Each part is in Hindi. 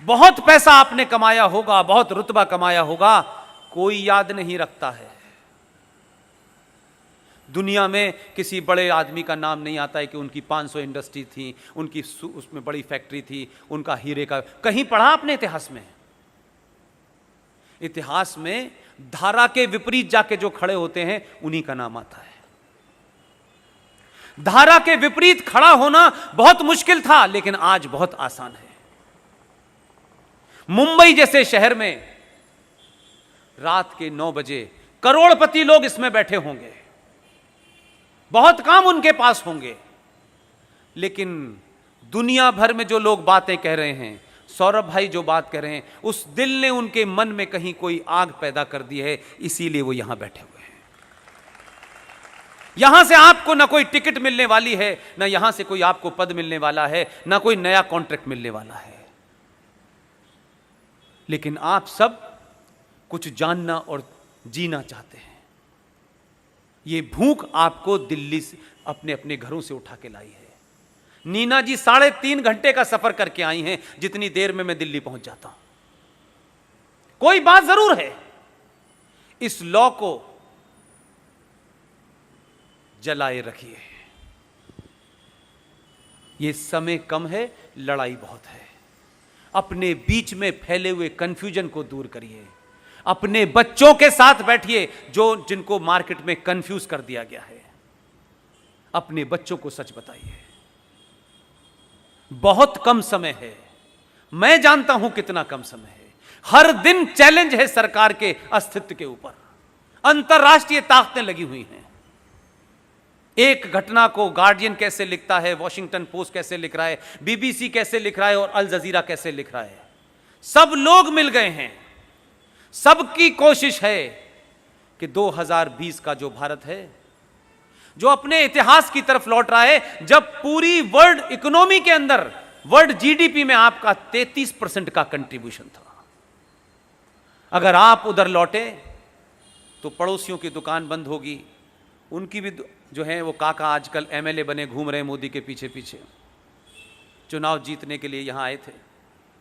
बहुत पैसा आपने कमाया होगा, बहुत रुतबा कमाया होगा, कोई याद नहीं रखता है। दुनिया में किसी बड़े आदमी का नाम नहीं आता है कि उनकी 500 इंडस्ट्री थी, उनकी उसमें बड़ी फैक्ट्री थी, उनका हीरे का कहीं पढ़ा आपने इतिहास में? इतिहास में धारा के विपरीत जाके जो खड़े होते हैं उन्हीं का नाम आता है। धारा के विपरीत खड़ा होना बहुत मुश्किल था, लेकिन आज बहुत आसान है। मुंबई जैसे शहर में रात के 9 बजे करोड़पति लोग इसमें बैठे होंगे, बहुत काम उनके पास होंगे, लेकिन दुनिया भर में जो लोग बातें कह रहे हैं, सौरभ भाई जो बात कह रहे हैं, उस दिल ने उनके मन में कहीं कोई आग पैदा कर दी है, इसीलिए वो यहां बैठे हुए हैं। यहां से आपको ना कोई टिकट मिलने वाली है, ना यहां से कोई आपको पद मिलने वाला है, ना कोई नया कॉन्ट्रैक्ट मिलने वाला है, लेकिन आप सब कुछ जानना और जीना चाहते हैं। ये भूख आपको दिल्ली से अपने अपने घरों से उठा के लाई है। नीना जी 3.5 घंटे का सफर करके आई हैं, जितनी देर में मैं दिल्ली पहुंच जाता हूं। कोई बात जरूर है, इस लॉ को जलाए रखिए। ये समय कम है, लड़ाई बहुत है। अपने बीच में फैले हुए कंफ्यूजन को दूर करिए। अपने बच्चों के साथ बैठिए जिनको मार्केट में कंफ्यूज कर दिया गया है। अपने बच्चों को सच बताइए। बहुत कम समय है, मैं जानता हूं कितना कम समय है। हर दिन चैलेंज है सरकार के अस्तित्व के ऊपर। अंतरराष्ट्रीय ताकतें लगी हुई हैं। एक घटना को गार्डियन कैसे लिखता है, वॉशिंगटन पोस्ट कैसे लिख रहा है, बीबीसी कैसे लिख रहा है और अल जजीरा कैसे लिख रहा है। सब लोग मिल गए हैं। सबकी कोशिश है कि 2020 का जो भारत है, जो अपने इतिहास की तरफ लौट रहा है, जब पूरी वर्ल्ड इकोनॉमी के अंदर, वर्ल्ड जीडीपी में आपका 33% का कंट्रीब्यूशन था। अगर आप उधर लौटे तो पड़ोसियों की दुकान बंद होगी। उनकी भी जो है वो काका आजकल एमएलए बने घूम रहे हैं मोदी के पीछे पीछे। चुनाव जीतने के लिए यहां आए थे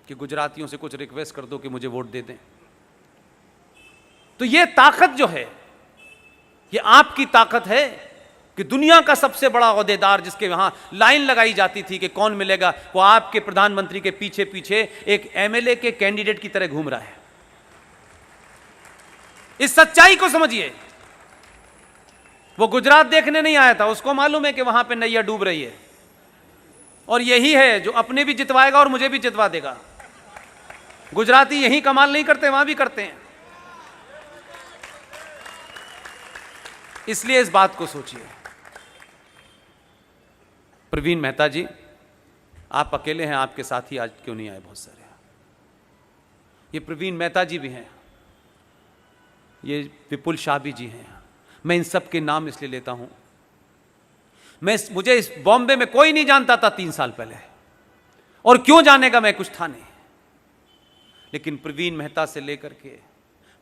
कि गुजरातियों से कुछ रिक्वेस्ट कर दो कि मुझे वोट दे दें। तो ये ताकत जो है, ये आपकी ताकत है कि दुनिया का सबसे बड़ा ओहदेदार, जिसके यहां लाइन लगाई जाती थी कि कौन मिलेगा, वो आपके प्रधानमंत्री के पीछे पीछे एक एमएलए के कैंडिडेट की तरह घूम रहा है। इस सच्चाई को समझिए। वो गुजरात देखने नहीं आया था, उसको मालूम है कि वहां पे नैया डूब रही है, और यही है जो अपने भी जितवाएगा और मुझे भी जितवा देगा। गुजराती यही कमाल नहीं करते, वहां भी करते हैं। इसलिए इस बात को सोचिए। प्रवीण मेहता जी, आप अकेले हैं, आपके साथी आज क्यों नहीं आए? बहुत सारे। ये प्रवीण मेहता जी भी हैं, ये विपुल शाबी जी हैं। मैं इन सब के नाम इसलिए लेता हूं, मुझे इस बॉम्बे में कोई नहीं जानता था 3 साल पहले, और क्यों जानेगा, मैं कुछ था नहीं। लेकिन प्रवीण मेहता से लेकर के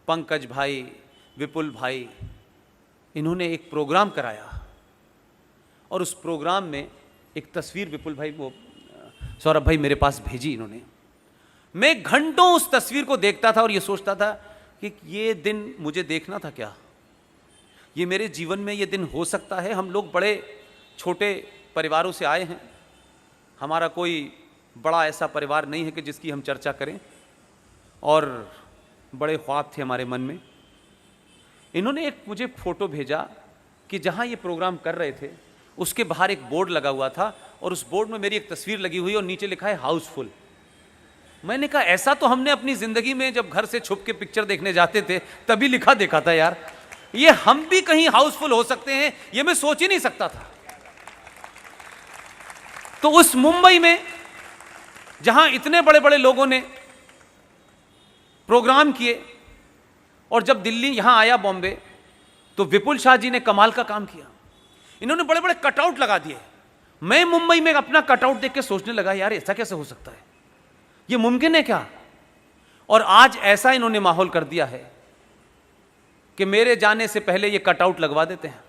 पंकज भाई, विपुल भाई, इन्होंने एक प्रोग्राम कराया, और उस प्रोग्राम में एक तस्वीर विपुल भाई, वो सौरभ भाई मेरे पास भेजी इन्होंने। मैं घंटों उस तस्वीर को देखता था और ये सोचता था कि ये दिन मुझे देखना था क्या? ये मेरे जीवन में ये दिन हो सकता है? हम लोग बड़े छोटे परिवारों से आए हैं, हमारा कोई बड़ा ऐसा परिवार नहीं है कि जिसकी हम चर्चा करें, और बड़े ख्वाब थे हमारे मन में। इन्होंने एक मुझे फोटो भेजा कि जहां ये प्रोग्राम कर रहे थे उसके बाहर एक बोर्ड लगा हुआ था, और उस बोर्ड में मेरी एक तस्वीर लगी हुई और नीचे लिखा है हाउसफुल। मैंने कहा ऐसा तो हमने अपनी जिंदगी में जब घर से छुप के पिक्चर देखने जाते थे तभी लिखा देखा था यार, ये हम भी कहीं हाउसफुल हो सकते हैं, ये मैं सोच ही नहीं सकता था। तो उस मुंबई में जहां इतने बड़े बड़े लोगों ने प्रोग्राम किए, और जब दिल्ली यहां आया बॉम्बे, तो विपुल शाह जी ने कमाल का काम किया। इन्होंने बड़े बड़े कटआउट लगा दिए। मैं मुंबई में अपना कटआउट देख के सोचने लगा, यार ऐसा कैसे हो सकता है, ये मुमकिन है क्या? और आज ऐसा इन्होंने माहौल कर दिया है कि मेरे जाने से पहले ये कटआउट लगवा देते हैं,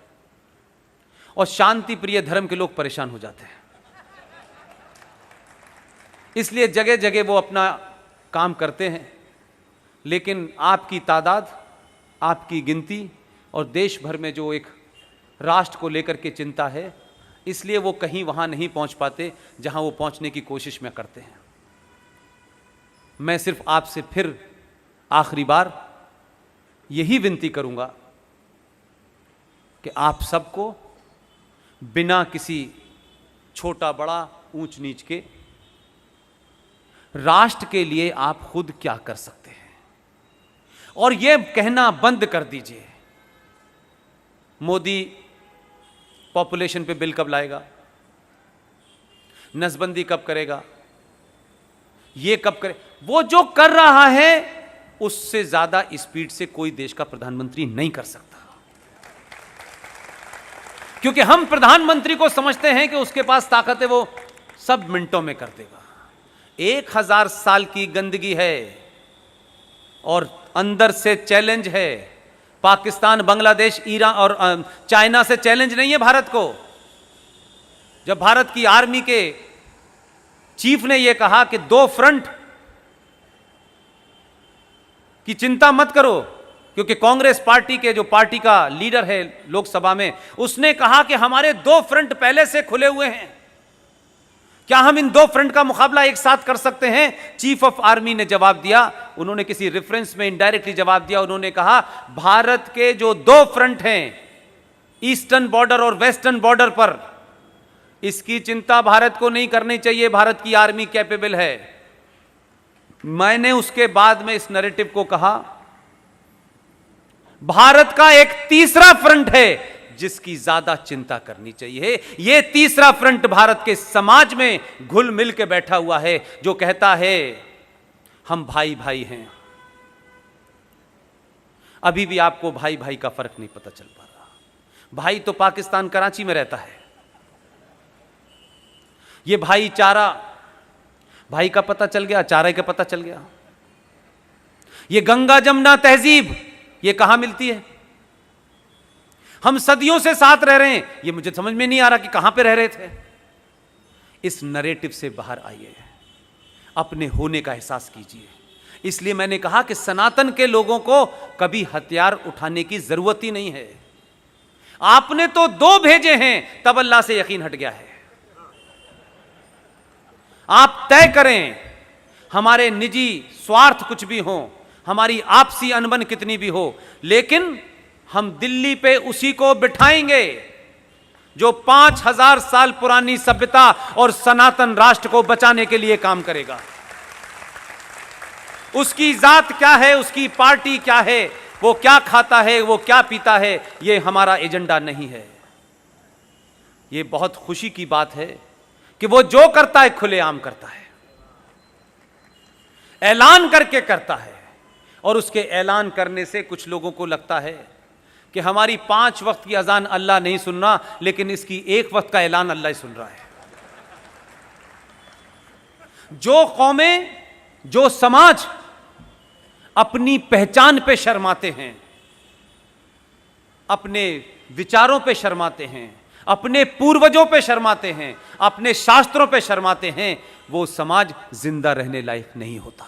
और शांति प्रिय धर्म के लोग परेशान हो जाते हैं। इसलिए जगह जगह वो अपना काम करते हैं, लेकिन आपकी तादाद, आपकी गिनती और देश भर में जो एक राष्ट्र को लेकर के चिंता है, इसलिए वो कहीं वहाँ नहीं पहुँच पाते जहाँ वो पहुँचने की कोशिश में करते हैं। मैं सिर्फ आपसे फिर आखिरी बार यही विनती करूँगा कि आप सबको बिना किसी छोटा बड़ा ऊंच नीच के राष्ट्र के लिए आप खुद क्या कर सकते हैं, और यह कहना बंद कर दीजिए मोदी पॉपुलेशन पे बिल कब लाएगा, नसबंदी कब करेगा, ये कब करे। वो जो कर रहा है उससे ज्यादा स्पीड से कोई देश का प्रधानमंत्री नहीं कर सकता, क्योंकि हम प्रधानमंत्री को समझते हैं कि उसके पास ताकत है, वो सब मिनटों में कर देगा। 1000 साल की गंदगी है और अंदर से चैलेंज है। पाकिस्तान, बांग्लादेश, ईरान और चाइना से चैलेंज नहीं है भारत को। जब भारत की आर्मी के चीफ ने यह कहा कि 2 फ्रंट की चिंता मत करो, क्योंकि कांग्रेस पार्टी के जो पार्टी का लीडर है लोकसभा में, उसने कहा कि हमारे 2 फ्रंट पहले से खुले हुए हैं, क्या हम इन 2 फ्रंट का मुकाबला एक साथ कर सकते हैं। चीफ ऑफ आर्मी ने जवाब दिया, उन्होंने किसी रेफरेंस में इनडायरेक्टली जवाब दिया, उन्होंने कहा भारत के जो 2 फ्रंट हैं, ईस्टर्न बॉर्डर और वेस्टर्न बॉर्डर पर, इसकी चिंता भारत को नहीं करनी चाहिए, भारत की आर्मी कैपेबल है। मैंने उसके बाद में इस नैरेटिव को कहा, भारत का एक तीसरा फ्रंट है जिसकी ज्यादा चिंता करनी चाहिए। यह तीसरा फ्रंट भारत के समाज में घुल मिल के बैठा हुआ है, जो कहता है हम भाई भाई हैं। अभी भी आपको भाई भाई का फर्क नहीं पता चल पा रहा। भाई तो पाकिस्तान कराची में रहता है, यह भाईचारा, भाई का पता चल गया, चारे का पता चल गया। यह गंगा जमुना तहजीब, यह कहां मिलती है। हम सदियों से साथ रह रहे हैं, यह मुझे समझ में नहीं आ रहा कि कहां पे रह रहे थे। इस नैरेटिव से बाहर आइए, अपने होने का एहसास कीजिए। इसलिए मैंने कहा कि सनातन के लोगों को कभी हथियार उठाने की जरूरत ही नहीं है। आपने तो 2 भेजे हैं, तब अल्लाह से यकीन हट गया है। आप तय करें, हमारे निजी स्वार्थ कुछ भी हो, हमारी आपसी अनबन कितनी भी हो, लेकिन हम दिल्ली पे उसी को बिठाएंगे जो 5000 साल पुरानी सभ्यता और सनातन राष्ट्र को बचाने के लिए काम करेगा। उसकी जात क्या है, उसकी पार्टी क्या है, वो क्या खाता है, वो क्या पीता है, ये हमारा एजेंडा नहीं है। ये बहुत खुशी की बात है कि वो जो करता है खुलेआम करता है, ऐलान करके करता है। और उसके ऐलान करने से कुछ लोगों को लगता है कि हमारी 5 वक्त की अजान अल्लाह नहीं सुन रहा, लेकिन इसकी 1 वक्त का ऐलान अल्लाह ही सुन रहा है। जो कौमें, जो समाज अपनी पहचान पे शर्माते हैं, अपने विचारों पे शर्माते हैं, अपने पूर्वजों पे शर्माते हैं, अपने शास्त्रों पे शर्माते हैं, वो समाज जिंदा रहने लायक नहीं होता।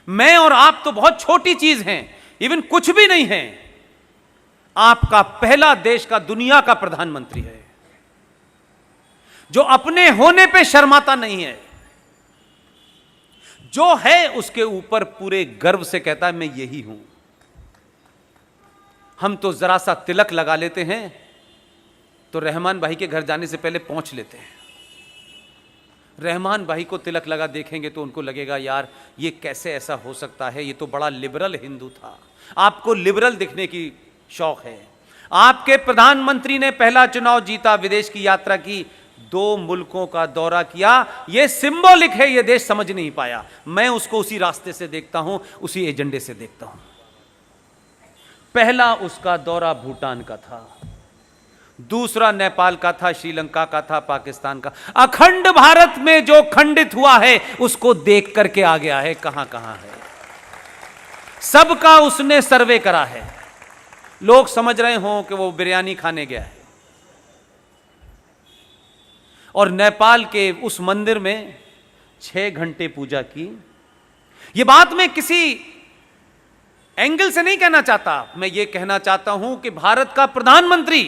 मैं और आप तो बहुत छोटी चीज हैं, इवन कुछ भी नहीं है। आपका पहला देश का, दुनिया का प्रधानमंत्री है जो अपने होने पे शर्माता नहीं है, जो है उसके ऊपर पूरे गर्व से कहता है मैं यही हूं। हम तो जरा सा तिलक लगा लेते हैं तो रहमान भाई के घर जाने से पहले पहुंच लेते हैं। रहमान भाई को तिलक लगा देखेंगे तो उनको लगेगा यार ये कैसे ऐसा हो सकता है, ये तो बड़ा लिबरल हिंदू था। आपको लिबरल दिखने की शौक है। आपके प्रधानमंत्री ने पहला चुनाव जीता, विदेश की यात्रा की, 2 मुल्कों का दौरा किया। यह सिंबॉलिक है, यह देश समझ नहीं पाया। मैं उसको उसी रास्ते से देखता हूं, उसी एजेंडे से देखता हूं। पहला उसका दौरा भूटान का था, दूसरा नेपाल का था, श्रीलंका का था, पाकिस्तान का। अखंड भारत में जो खंडित हुआ है उसको देख करके आ गया है कहां कहां है। सबका उसने सर्वे करा है। लोग समझ रहे हों कि वो बिरयानी खाने गया है, और नेपाल के उस मंदिर में 6 घंटे पूजा की। यह बात मैं किसी एंगल से नहीं कहना चाहता, मैं ये कहना चाहता हूं कि भारत का प्रधानमंत्री